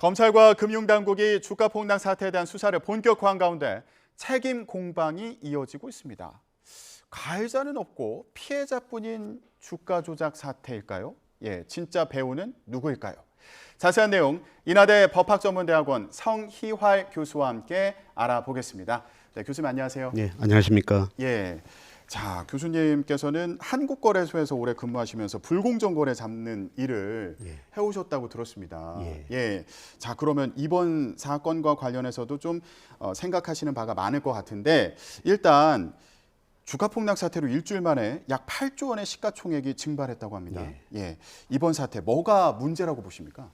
검찰과 금융당국이 주가 폭락 사태에 대한 수사를 본격화한 가운데 책임 공방이 이어지고 있습니다. 가해자는 없고 피해자뿐인 주가 조작 사태일까요? 진짜 배우는 누구일까요? 자세한 내용 인하대 법학전문대학원 성희활 교수와 함께 알아보겠습니다. 네, 교수님 안녕하세요. 네, 안녕하십니까? 자, 교수님께서는 한국거래소에서 오래 근무하시면서 불공정 거래 잡는 일을 해오셨다고 들었습니다. 자, 그러면 이번 사건과 관련해서도 좀 생각하시는 바가 많을 것 같은데 일단 주가 폭락 사태로 일주일 만에 약 8조 원의 시가총액이 증발했다고 합니다. 이번 사태 뭐가 문제라고 보십니까?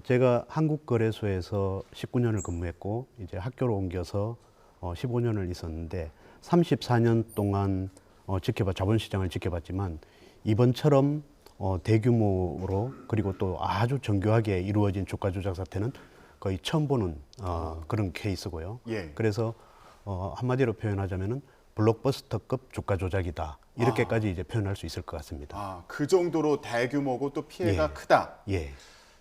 제가 한국거래소에서 19년을 근무했고 이제 학교로 옮겨서 15년을 있었는데 34년 동안 자본시장을 지켜봤지만 이번처럼 대규모로 그리고 또 아주 정교하게 이루어진 주가 조작 사태는 거의 처음 보는 그런 케이스고요. 그래서 한마디로 표현하자면은 블록버스터급 주가 조작이다. 이렇게까지 이제 표현할 수 있을 것 같습니다. 그 정도로 대규모고 또 피해가 크다.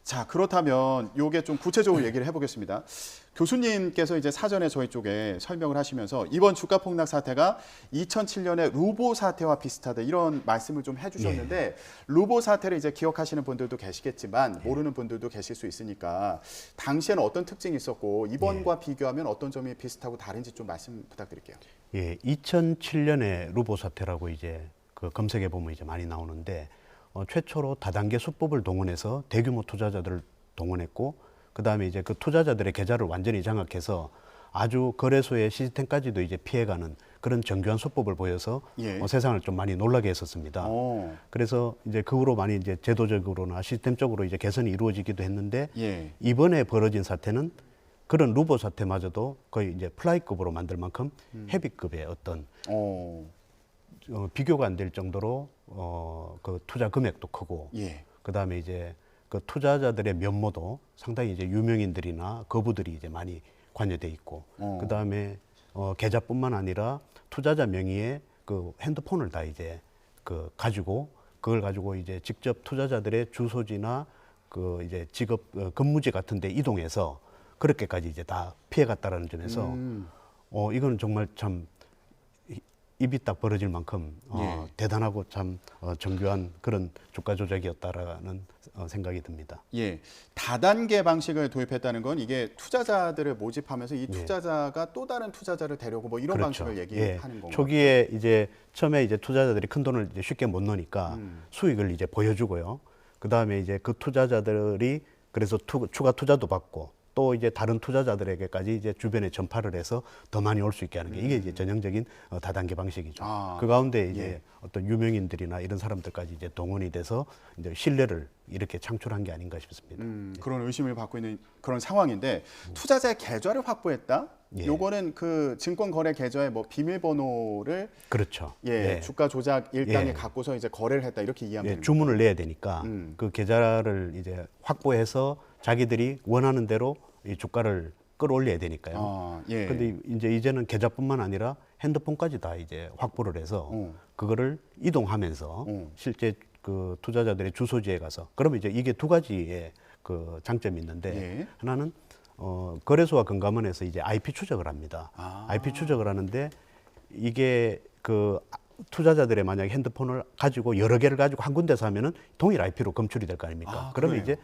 자, 그렇다면 이게 좀 구체적으로 얘기를 해보겠습니다. 교수님께서 이제 사전에 저희 쪽에 설명을 하시면서 이번 주가 폭락 사태가 2007년의 루보 사태와 비슷하다 이런 말씀을 좀 해주셨는데 루보 사태를 이제 기억하시는 분들도 계시겠지만 모르는 분들도 계실 수 있으니까 당시에는 어떤 특징이 있었고 이번과 비교하면 어떤 점이 비슷하고 다른지 좀 말씀 부탁드릴게요. 2007년의 루보 사태라고 이제 그 검색해 보면 이제 많이 나오는데. 최초로 다단계 수법을 동원해서 대규모 투자자들을 동원했고 그다음에 이제 그 투자자들의 계좌를 완전히 장악해서 아주 거래소의 시스템까지도 이제 피해가는 그런 정교한 수법을 보여서 세상을 좀 많이 놀라게 했었습니다. 그래서 이제 그 후로 많이 이제 제도적으로나 시스템적으로 이제 개선이 이루어지기도 했는데 이번에 벌어진 사태는 그런 루보 사태마저도 거의 이제 플라이급으로 만들 만큼 헤비급의 어떤 비교가 안 될 정도로 그 투자 금액도 크고 그다음에 이제 그 투자자들의 면모도 상당히 이제 유명인들이나 거부들이 이제 많이 관여돼 있고 그다음에 계좌뿐만 아니라 투자자 명의의 그 핸드폰을 다 이제 그 가지고 그걸 가지고 이제 직접 투자자들의 주소지나 그 이제 직업 근무지 같은 데 이동해서 그렇게까지 이제 다 피해갔다라는 점에서 이거는 정말 참 입이 딱 벌어질 만큼 대단하고 참 정교한 그런 주가 조작이었다라는 생각이 듭니다. 다단계 방식을 도입했다는 건 이게 투자자들을 모집하면서 이 투자자가 또 다른 투자자를 데려오고 뭐 이런 방식을 얘기하는 건가요? 초기에 이제 처음에 이제 투자자들이 큰 돈을 이제 쉽게 못 넣으니까 수익을 이제 보여주고요. 그 다음에 이제 그 투자자들이 그래서 추가 투자도 받고 또 이제 다른 투자자들에게까지 이제 주변에 전파를 해서 더 많이 올 수 있게 하는 게 이게 이제 전형적인 다단계 방식이죠. 그 가운데 이제 어떤 유명인들이나 이런 사람들까지 이제 동원이 돼서 이제 신뢰를 이렇게 창출한 게 아닌가 싶습니다. 그런 의심을 받고 있는 그런 상황인데 투자자의 계좌를 확보했다. 요거는 그 증권거래 계좌의 뭐 비밀번호를 주가 조작 일당에 갖고서 이제 거래를 했다 이렇게 이해하면 됩니다. 주문을 내야 되니까 그 계좌를 이제 확보해서 자기들이 원하는 대로 이 주가를 끌어올려야 되니까요. 근데 이제는 계좌뿐만 아니라 핸드폰까지 다 이제 확보를 해서 그거를 이동하면서 실제 그 투자자들의 주소지에 가서 그러면 이제 이게 두 가지의 그 장점이 있는데 하나는 거래소와 금감원에서 이제 IP 추적을 합니다. IP 추적을 하는데 이게 그 투자자들의 만약에 핸드폰을 가지고 여러 개를 가지고 한 군데서 하면은 동일 IP로 검출이 될 거 아닙니까? 그러면 이제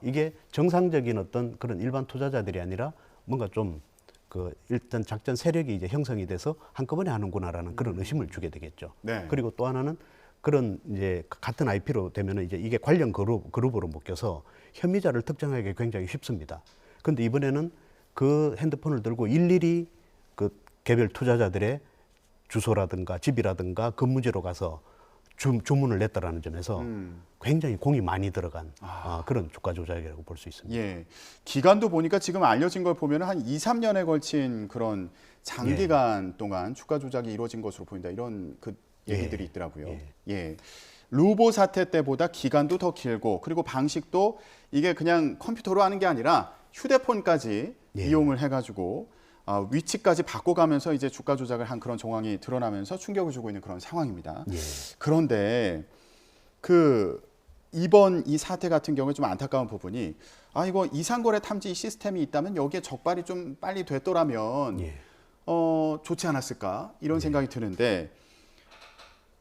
이게 정상적인 어떤 그런 일반 투자자들이 아니라 뭔가 좀 그 일단 작전 세력이 이제 형성이 돼서 한꺼번에 하는구나라는 그런 의심을 주게 되겠죠. 그리고 또 하나는 그런 이제 같은 IP로 되면은 이제 이게 관련 그룹으로 묶여서 혐의자를 특정하기 굉장히 쉽습니다. 근데 이번에는 그 핸드폰을 들고 일일이 그 개별 투자자들의 주소라든가 집이라든가 근무지로 가서 주문을 냈다라는 점에서 굉장히 공이 많이 들어간 그런 주가 조작이라고 볼 수 있습니다. 기간도 보니까 지금 알려진 걸 보면 한 2, 3년에 걸친 그런 장기간 동안 주가 조작이 이루어진 것으로 보인다. 이런 그 얘기들이 있더라고요. 루보 사태 때보다 기간도 더 길고 그리고 방식도 이게 그냥 컴퓨터로 하는 게 아니라 휴대폰까지 이용을 해가지고 위치까지 바꿔가면서 이제 주가 조작을 한 그런 정황이 드러나면서 충격을 주고 있는 그런 상황입니다. 그런데 이번 이 사태 같은 경우에 좀 안타까운 부분이 이거 이상거래 탐지 시스템이 있다면 여기에 적발이 좀 빨리 됐더라면 좋지 않았을까 이런 생각이 드는데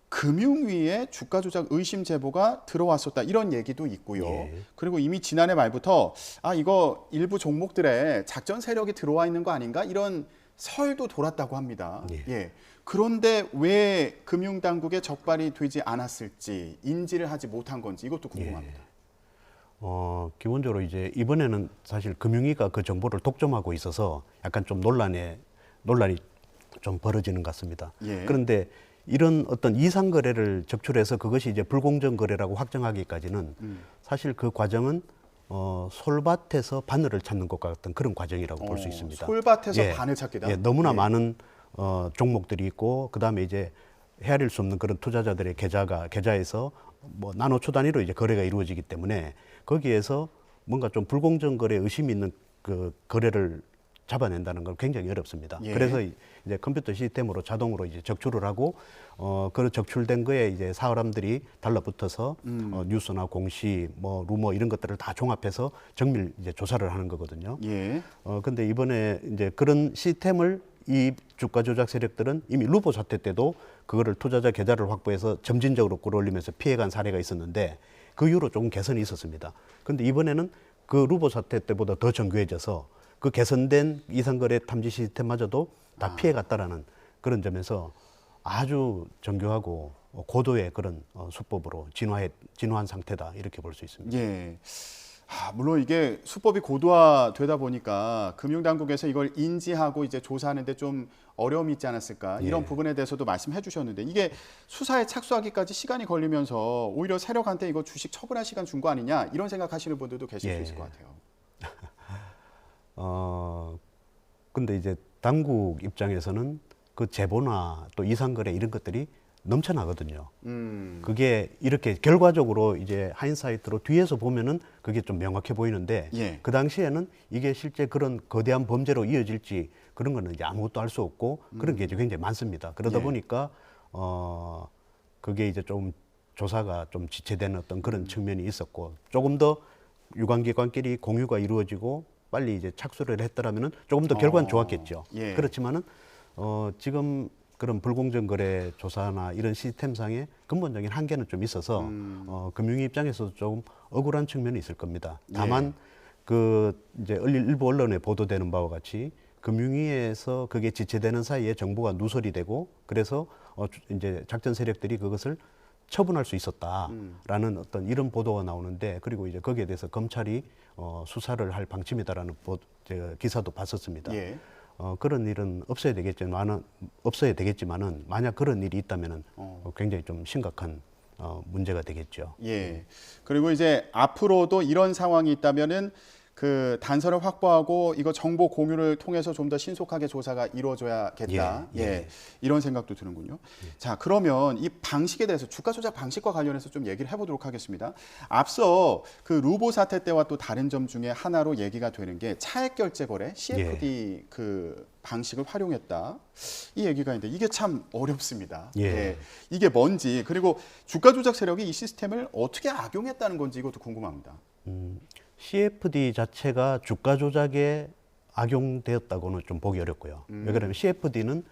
금융위에 주가 조작 의심 제보가 들어왔었다 이런 얘기도 있고요. 그리고 이미 지난해 말부터 이거 일부 종목들에 작전 세력이 들어와 있는 거 아닌가 이런 설도 돌았다고 합니다. 그런데 왜 금융당국에 적발이 되지 않았을지 인지를 하지 못한 건지 이것도 궁금합니다. 기본적으로 이제 이번에는 사실 금융위가 그 정보를 독점하고 있어서 약간 좀 논란이 좀 벌어지는 것 같습니다. 그런데 이런 어떤 이상 거래를 적출해서 그것이 이제 불공정 거래라고 확정하기까지는 사실 그 과정은 솔밭에서 바늘을 찾는 것과 같은 그런 과정이라고 볼 수 있습니다. 솔밭에서 바늘 찾기다. 너무나 많은 종목들이 있고 그다음에 이제 헤아릴 수 없는 그런 투자자들의 계좌에서 뭐 나노초 단위로 이제 거래가 이루어지기 때문에 거기에서 뭔가 좀 불공정 거래 의심이 있는 그 거래를 잡아낸다는 건 굉장히 어렵습니다. 그래서 이제 컴퓨터 시스템으로 자동으로 이제 적출을 하고 그 적출된 거에 이제 사람들이 달라붙어서 뉴스나 공시, 뭐 루머 이런 것들을 다 종합해서 정밀 이제 조사를 하는 거거든요. 근데 이번에 이제 그런 시스템을 이 주가 조작 세력들은 이미 루보 사태 때도 그거를 투자자 계좌를 확보해서 점진적으로 끌어올리면서 피해간 사례가 있었는데 그 이후로 조금 개선이 있었습니다. 근데 이번에는 그 루보 사태 때보다 더 정교해져서 그 개선된 이상거래 탐지 시스템마저도 다 피해갔다라는 그런 점에서 아주 정교하고 고도의 그런 수법으로 진화한 상태다 이렇게 볼 수 있습니다. 물론 이게 수법이 고도화되다 보니까 금융당국에서 이걸 인지하고 이제 조사하는데 좀 어려움이 있지 않았을까 이런 부분에 대해서도 말씀해 주셨는데 이게 수사에 착수하기까지 시간이 걸리면서 오히려 세력한테 이거 주식 처분할 시간 준 거 아니냐 이런 생각하시는 분들도 계실 수 있을 것 같아요. 근데 이제 당국 입장에서는 그 제보나 또 이상거래 이런 것들이 넘쳐나거든요. 그게 이렇게 결과적으로 이제 하인사이트로 뒤에서 보면은 그게 좀 명확해 보이는데 그 당시에는 이게 실제 그런 거대한 범죄로 이어질지 그런 거는 이제 아무것도 알 수 없고 그런 게 이제 굉장히 많습니다. 그러다 보니까 그게 이제 좀 조사가 좀 지체되는 어떤 그런 측면이 있었고 조금 더 유관기관끼리 공유가 이루어지고 빨리 이제 착수를 했더라면은 조금 더 결과는 좋았겠죠. 그렇지만은 지금 그런 불공정 거래 조사나 이런 시스템상의 근본적인 한계는 좀 있어서 금융위 입장에서도 좀 억울한 측면이 있을 겁니다. 다만 그 이제 일부 언론에 보도되는 바와 같이 금융위에서 그게 지체되는 사이에 정보가 누설이 되고 그래서 이제 작전 세력들이 그것을 처분할 수 있었다라는 어떤 이런 보도가 나오는데 그리고 이제 거기에 대해서 검찰이 수사를 할 방침이다라는 제가 기사도 봤었습니다. 그런 일은 없어야 되겠지만은 만약 그런 일이 있다면은 굉장히 좀 심각한 문제가 되겠죠. 그리고 이제 앞으로도 이런 상황이 있다면은 그 단서를 확보하고 이거 정보 공유를 통해서 좀 더 신속하게 조사가 이루어져야겠다. 이런 생각도 드는군요. 자, 그러면 이 방식에 대해서 주가 조작 방식과 관련해서 좀 얘기를 해보도록 하겠습니다. 앞서 그 루보 사태 때와 또 다른 점 중에 하나로 얘기가 되는 게 차액 결제 거래 CFD 그 방식을 활용했다. 이 얘기가 있는데 이게 참 어렵습니다. 이게 뭔지 그리고 주가 조작 세력이 이 시스템을 어떻게 악용했다는 건지 이것도 궁금합니다. CFD 자체가 주가 조작에 악용되었다고는 좀 보기 어렵고요. 왜 그러냐면 CFD는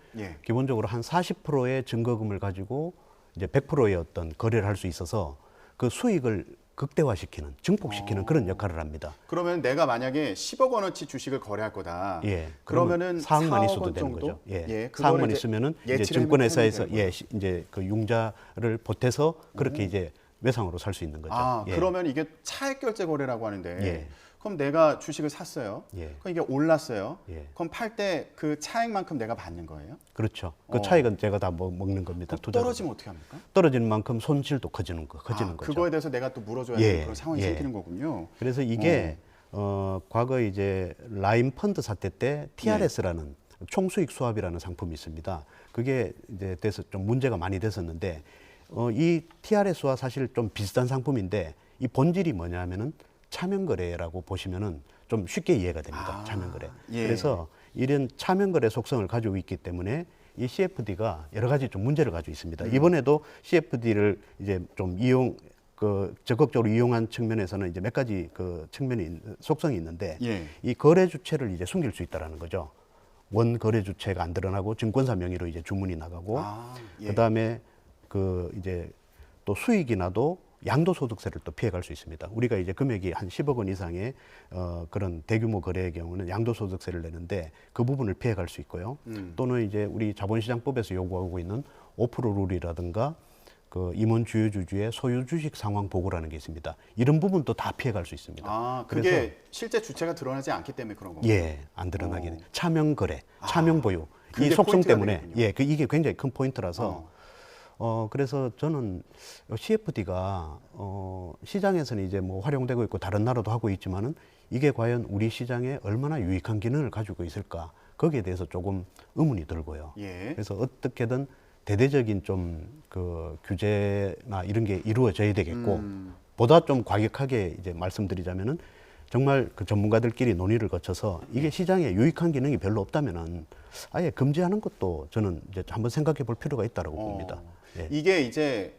기본적으로 한 40%의 증거금을 가지고 이제 100%의 어떤 거래를 할 수 있어서 그 수익을 극대화시키는, 증폭시키는 그런 역할을 합니다. 그러면 내가 만약에 10억 원어치 주식을 거래할 거다. 그러면은 4억만 있어도 되는 거죠. 4억만 있으면은 이제 증권회사에서 이제 그 융자를 보태서 그렇게 이제 외상으로 살 수 있는 거죠. 그러면 이게 차액 결제 거래라고 하는데 그럼 내가 주식을 샀어요. 그럼 이게 올랐어요. 그럼 팔 때 그 차액만큼 내가 받는 거예요? 그렇죠. 그 차익은 제가 다 먹는 겁니다. 떨어지면 어떻게 합니까? 떨어지는 만큼 손실도 커지는 거죠. 그거에 대해서 내가 또 물어줘야 되는 그런 상황이 생기는 거군요. 그래서 이게 과거 이제 라임 펀드 사태 때 TRS라는 총수익 수합이라는 상품이 있습니다. 그게 이제 돼서 좀 문제가 많이 됐었는데 이 TRS와 사실 좀 비슷한 상품인데 이 본질이 뭐냐면은 차명거래라고 보시면은 좀 쉽게 이해가 됩니다. 차명거래. 그래서 이런 차명거래 속성을 가지고 있기 때문에 이 CFD가 여러 가지 좀 문제를 가지고 있습니다. 이번에도 CFD를 이제 좀 그 적극적으로 이용한 측면에서는 이제 몇 가지 그 속성이 있는데 예. 이 거래 주체를 이제 숨길 수 있다라는 거죠. 원 거래 주체가 안 드러나고 증권사 명의로 이제 주문이 나가고 예. 그다음에 그 이제 또 수익이 나도 양도소득세를 또 피해갈 수 있습니다. 우리가 이제 금액이 한 10억 원 이상의 그런 대규모 거래의 경우는 양도소득세를 내는데 그 부분을 피해갈 수 있고요. 또는 이제 우리 자본시장법에서 요구하고 있는 5% 룰이라든가 그 임원 주요주주의 소유 주식 상황 보고라는 게 있습니다. 이런 부분도 다 피해갈 수 있습니다. 아, 그게 그래서 실제 주체가 드러나지 않기 때문에 그런 건가요? 예, 안 드러나게 차명 거래, 차명 보유 이 그게 속성 포인트가 때문에 되겠군요. 예, 이게 굉장히 큰 포인트라서 그래서 저는 CFD가 시장에서는 이제 뭐 활용되고 있고 다른 나라도 하고 있지만은 이게 과연 우리 시장에 얼마나 유익한 기능을 가지고 있을까 거기에 대해서 조금 의문이 들고요. 예. 그래서 어떻게든 대대적인 좀 그 규제나 이런 게 이루어져야 되겠고 보다 좀 과격하게 이제 말씀드리자면은 정말 그 전문가들끼리 논의를 거쳐서 이게 시장에 유익한 기능이 별로 없다면은 아예 금지하는 것도 저는 이제 한번 생각해 볼 필요가 있다고 봅니다. 예. 이게 이제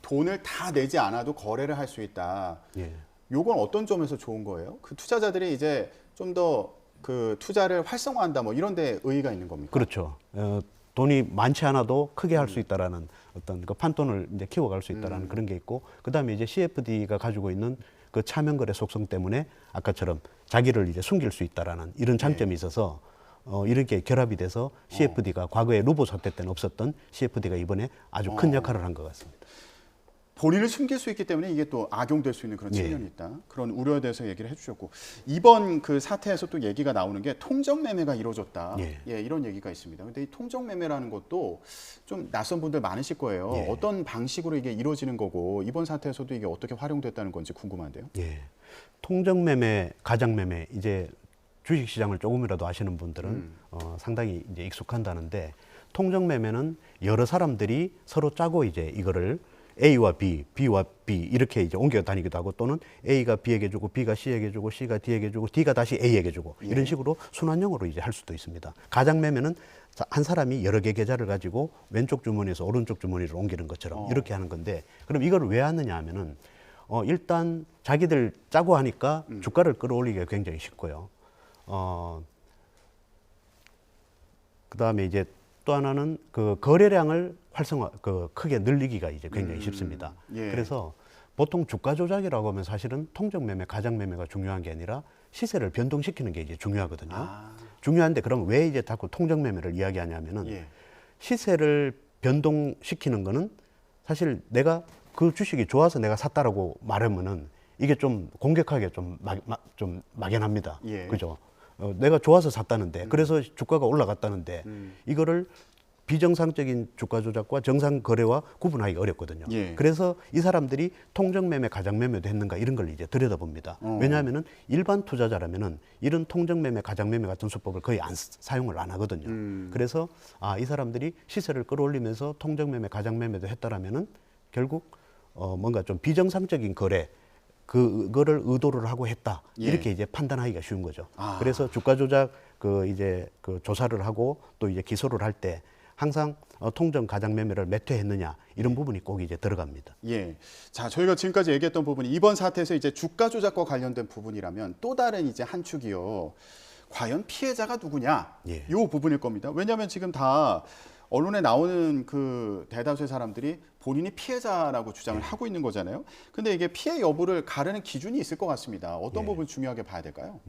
돈을 다 내지 않아도 거래를 할 수 있다. 예. 요건 어떤 점에서 좋은 거예요? 그 투자자들이 이제 좀 더 그 투자를 활성화한다 뭐 이런 데 의의가 있는 겁니까? 그렇죠. 돈이 많지 않아도 크게 할 수 있다라는 어떤 그 판돈을 이제 키워갈 수 있다라는 그런 게 있고, 그 다음에 이제 CFD가 가지고 있는 그 차명거래 속성 때문에 아까처럼 자기를 이제 숨길 수 있다라는 이런 장점이 있어서 이렇게 결합이 돼서 CFD가 과거에 루보 사태 때는 없었던 CFD가 이번에 아주 큰 역할을 한 것 같습니다. 본인을 숨길 수 있기 때문에 이게 또 악용될 수 있는 그런 예. 측면이 있다. 그런 우려에 대해서 얘기를 해주셨고, 이번 그 사태에서 또 얘기가 나오는 게 통정 매매가 이루어졌다. 예. 이런 얘기가 있습니다. 근데 이 통정 매매라는 것도 좀 낯선 분들 많으실 거예요. 예. 어떤 방식으로 이게 이루어지는 거고 이번 사태에서도 이게 어떻게 활용됐다는 건지 궁금한데요. 예. 통정매매, 가장매매 이제 주식시장을 조금이라도 아시는 분들은 상당히 이제 익숙한다는데, 통정매매는 여러 사람들이 서로 짜고 이제 이거를 A와 B, B와 B 이렇게 이제 옮겨 다니기도 하고, 또는 A가 B에게 주고 B가 C에게 주고 C가 D에게 주고 D가 다시 A에게 주고 이런 식으로 순환형으로 이제 할 수도 있습니다. 가장매매는 한 사람이 여러 개 계좌를 가지고 왼쪽 주머니에서 오른쪽 주머니로 옮기는 것처럼 이렇게 하는 건데, 그럼 이걸 왜 하느냐 하면은 일단 자기들 짜고 하니까 주가를 끌어올리기가 굉장히 쉽고요. 그다음에 이제 또 하나는 그 거래량을 크게 늘리기가 이제 굉장히 쉽습니다. 예. 그래서 보통 주가 조작이라고 하면 사실은 통정매매, 가장매매가 중요한 게 아니라 시세를 변동시키는 게 이제 중요하거든요. 중요한데 그럼 왜 이제 자꾸 통정매매를 이야기하냐면은 예. 시세를 변동시키는 거는 사실 내가 그 주식이 좋아서 내가 샀다라고 말하면은 이게 좀 공격하게 좀 막연합니다. 예. 그죠? 내가 좋아서 샀다는데, 그래서 주가가 올라갔다는데, 이거를 비정상적인 주가 조작과 정상 거래와 구분하기가 어렵거든요. 예. 그래서 이 사람들이 통정매매, 가장매매도 했는가 이런 걸 이제 들여다봅니다. 왜냐하면은 일반 투자자라면은 이런 통정매매, 가장매매 같은 수법을 거의 사용을 안 하거든요. 그래서 이 사람들이 시세를 끌어올리면서 통정매매, 가장매매도 했다라면은 결국 뭔가 좀 비정상적인 거래, 그거를 의도를 하고 했다. 예. 이렇게 이제 판단하기가 쉬운 거죠. 그래서 주가 조작 이제 그 조사를 하고 또 이제 기소를 할 때 항상 통정 가장 매매를 몇 회 했느냐 이런 부분이 꼭 이제 들어갑니다. 예. 자, 저희가 지금까지 얘기했던 부분이 이번 사태에서 이제 주가 조작과 관련된 부분이라면 또 다른 이제 한 축이요. 과연 피해자가 누구냐? 예. 요 부분일 겁니다. 왜냐하면 지금 다 언론에 나오는 그 대다수의 사람들이 본인이 피해자라고 주장을 하고 있는 거잖아요. 근데 이게 피해 여부를 가르는 기준이 있을 것 같습니다. 어떤 부분 중요하게 봐야 될까요?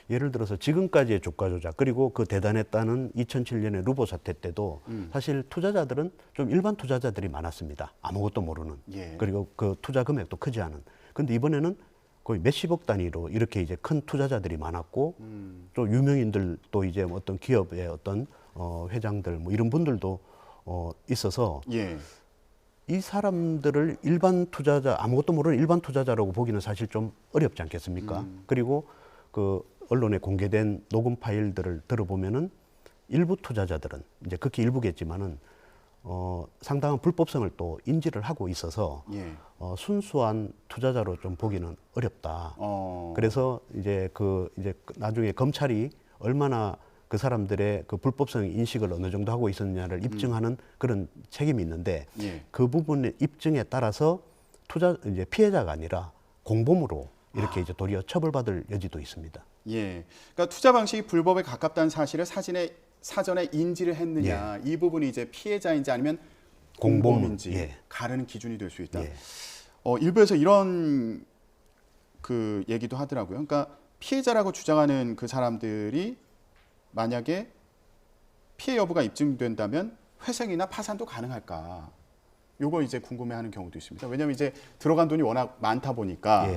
예를 들어서 지금까지의 주가 조작, 그리고 그 대단했다는 2007년의 루보 사태 때도 사실 투자자들은 좀 일반 투자자들이 많았습니다. 아무것도 모르는. 예. 그리고 그 투자 금액도 크지 않은. 근데 이번에는 거의 몇십억 단위로 이렇게 이제 큰 투자자들이 많았고, 또 유명인들도 이제 어떤 기업의 어떤 회장들 뭐 이런 분들도 있어서 예. 이 사람들을 일반 투자자, 아무것도 모르는 일반 투자자라고 보기는 사실 좀 어렵지 않겠습니까? 그리고 그 언론에 공개된 녹음 파일들을 들어보면은 일부 투자자들은 이제 극히 일부겠지만은 상당한 불법성을 또 인지를 하고 있어서 예. 순수한 투자자로 좀 보기는 어렵다. 그래서 이제 나중에 검찰이 얼마나 그 사람들의 그 불법성 인식을 어느 정도 하고 있었느냐를 입증하는 그런 책임이 있는데, 예. 그 부분의 입증에 따라서 투자 이제 피해자가 아니라 공범으로 이렇게 이제 도리어 처벌받을 여지도 있습니다. 예. 그러니까 투자 방식이 불법에 가깝다는 사실을 사전에 인지를 했느냐. 이 부분이 이제 피해자인지 아니면 공범인지 예. 가르는 기준이 될 수 있다. 예. 일부에서 이런 그 얘기도 하더라고요. 그러니까 피해자라고 주장하는 그 사람들이 만약에 피해 여부가 입증된다면 회생이나 파산도 가능할까? 요거 이제 궁금해하는 경우도 있습니다. 왜냐하면 이제 들어간 돈이 워낙 많다 보니까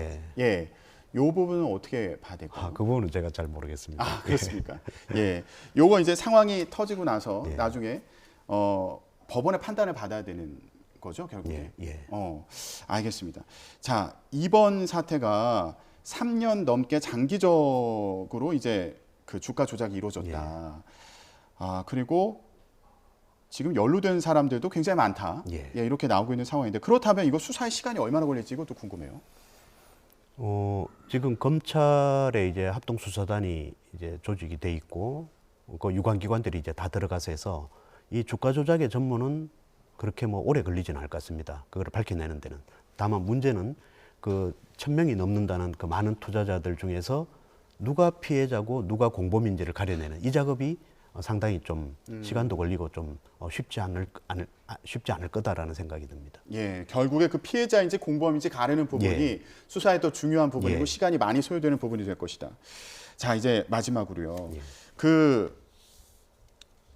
요 부분은 어떻게 봐야 될까요? 그 부분은 제가 잘 모르겠습니다. 그렇습니까? 예, 요거 이제 상황이 터지고 나서 나중에 법원의 판단을 받아야 되는 거죠, 결국에. 알겠습니다. 자, 이번 사태가 3년 넘게 장기적으로 이제 그 주가 조작이 이루어졌다. 그리고 지금 연루된 사람들도 굉장히 많다. 이렇게 나오고 있는 상황인데 그렇다면 이거 수사의 시간이 얼마나 걸릴지 이것도 궁금해요. 지금 검찰의 이제 합동수사단이 이제 조직이 돼 있고 그 유관기관들이 이제 다 들어가서 해서 이 주가 조작의 전문은 그렇게 뭐 오래 걸리지는 않을 것 같습니다. 그걸 밝혀내는 데는. 다만 문제는 그 1,000명이 넘는다는 그 많은 투자자들 중에서 누가 피해자고 누가 공범인지를 가려내는 이 작업이 상당히 좀 시간도 걸리고 좀 쉽지 않을 거다라는 생각이 듭니다. 예, 결국에 그 피해자인지 공범인지 가르는 부분이 수사에 더 중요한 부분이고 시간이 많이 소요되는 부분이 될 것이다. 자, 이제 마지막으로요.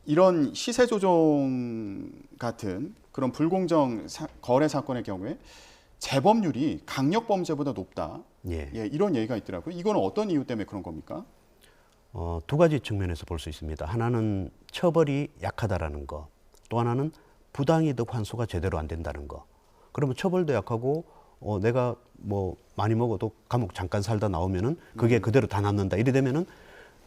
이런 시세 조종 같은 그런 불공정 거래 사건의 경우에 재범률이 강력 범죄보다 높다. 이런 얘기가 있더라고요. 이거는 어떤 이유 때문에 그런 겁니까? 두 가지 측면에서 볼 수 있습니다. 하나는 처벌이 약하다라는 거, 또 하나는 부당이득 환수가 제대로 안 된다는 거. 그러면 처벌도 약하고 내가 뭐 많이 먹어도 감옥 잠깐 살다 나오면은 그게 그대로 다 남는다. 이래 되면은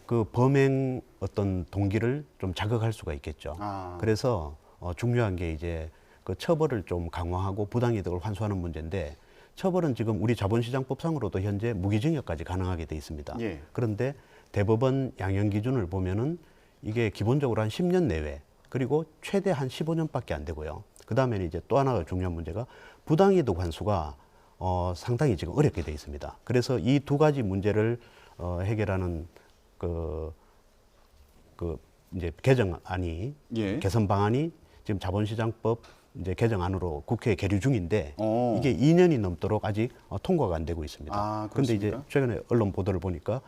그 범행 어떤 동기를 좀 자극할 수가 있겠죠. 그래서 중요한 게 이제 그 처벌을 좀 강화하고 부당이득을 환수하는 문제인데 처벌은 지금 우리 자본시장법상으로도 현재 무기징역까지 가능하게 돼 있습니다. 그런데 대법원 양형 기준을 보면은 이게 기본적으로 한 10년 내외 그리고 최대 한 15년밖에 안 되고요. 그 다음에는 이제 또 하나가 중요한 문제가 부당이득 환수가 상당히 지금 어렵게 돼 있습니다. 그래서 이 두 가지 문제를 해결하는 그 이제 개정안이 개선 방안이 지금 자본시장법 이제 개정안으로 국회에 계류 중인데 이게 2년이 넘도록 아직 통과가 안 되고 있습니다. 그런데 이제 최근에 언론 보도를 보니까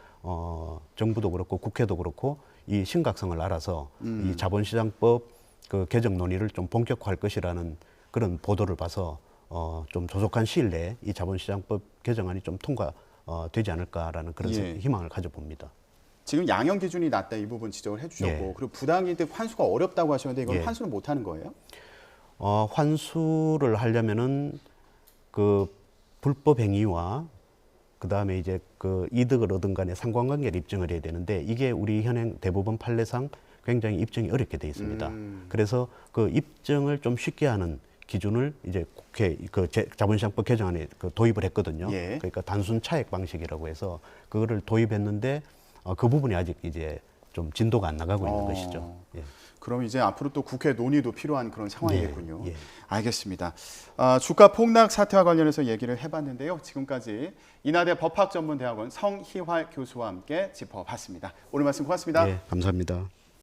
정부도 그렇고 국회도 그렇고 이 심각성을 알아서 이 자본시장법 그 개정 논의를 좀 본격화할 것이라는 그런 보도를 봐서 좀 조속한 시일 내에 이 자본시장법 개정안이 좀 통과되지 않을까라는 그런 희망을 가져봅니다. 지금 양형 기준이 낮다 이 부분 지적을 해주셨고 그리고 부당이득 환수가 어렵다고 하셨는데 이건 환수는 못 하는 거예요? 환수를 하려면은 그 불법 행위와 그 다음에 이제 그 이득을 얻은 간의 상관관계를 입증을 해야 되는데 이게 우리 현행 대법원 판례상 굉장히 입증이 어렵게 돼 있습니다. 그래서 그 입증을 좀 쉽게 하는 기준을 이제 국회 그 자본시장법 개정안에 그 도입을 했거든요. 그러니까 단순 차액 방식이라고 해서 그거를 도입했는데 그 부분이 아직 이제 좀 진도가 안 나가고 있는 것이죠. 그럼 이제 앞으로 또 국회 논의도 필요한 그런 상황이겠군요. 알겠습니다. 주가 폭락 사태와 관련해서 얘기를 해봤는데요. 지금까지 인하대 법학전문대학원 성희활 교수와 함께 짚어봤습니다. 오늘 말씀 고맙습니다. 감사합니다.